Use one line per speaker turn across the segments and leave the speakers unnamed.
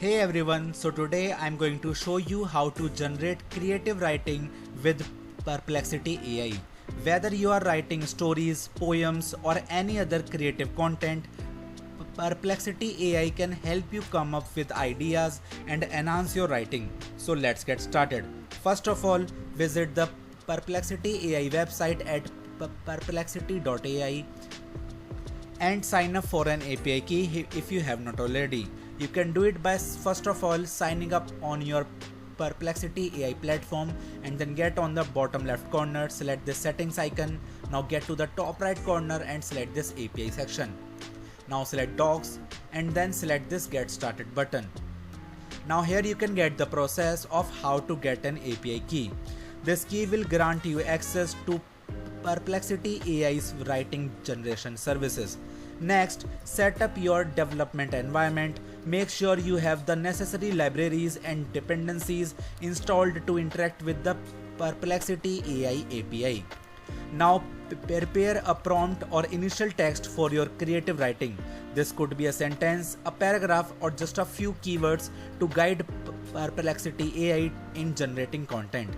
Hey everyone, so today I'm going to show you how to generate creative writing with Perplexity AI. Whether you are writing stories, poems or any other creative content, Perplexity AI can help you come up with ideas and enhance your writing. So let's get started. First of all, visit the Perplexity AI website at perplexity.ai and sign up for an API key if you have not already. You can do it by first of all signing up on your Perplexity AI platform, and then get on the bottom left corner, select the settings icon. Now get to the top right corner and select this API section. Now select docs and then select this get started button. Now here you can get the process of how to get an API key. This key will grant you access to Perplexity AI's writing generation services. Next, set up your development environment. Make sure you have the necessary libraries and dependencies installed to interact with the Perplexity AI API. Now prepare a prompt or initial text for your creative writing. This could be a sentence, a paragraph or just a few keywords to guide Perplexity AI in generating content.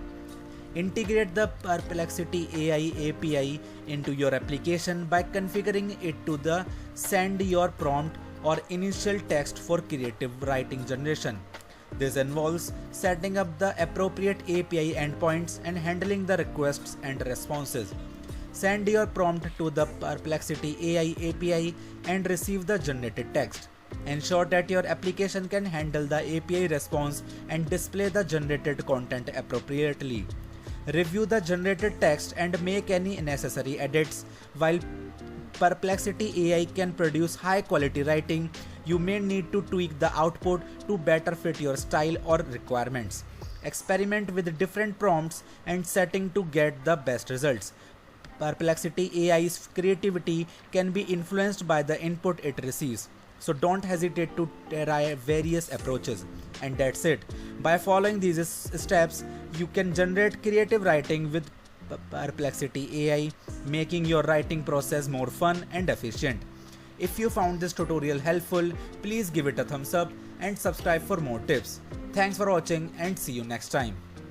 Integrate the Perplexity AI API into your application by configuring it to the send your prompt or initial text for creative writing generation. This involves setting up the appropriate API endpoints and handling the requests and responses. Send your prompt to the Perplexity AI API and receive the generated text. Ensure that your application can handle the API response and display the generated content appropriately. Review the generated text and make any necessary edits. While Perplexity AI can produce high quality writing, you may need to tweak the output to better fit your style or requirements. Experiment with different prompts and setting to get the best results. Perplexity AI's creativity can be influenced by the input it receives. So don't hesitate to try various approaches. And that's it. By following these steps, you can generate creative writing with Perplexity AI, making your writing process more fun and efficient. If you found this tutorial helpful, please give it a thumbs up and subscribe for more tips. Thanks for watching and see you next time.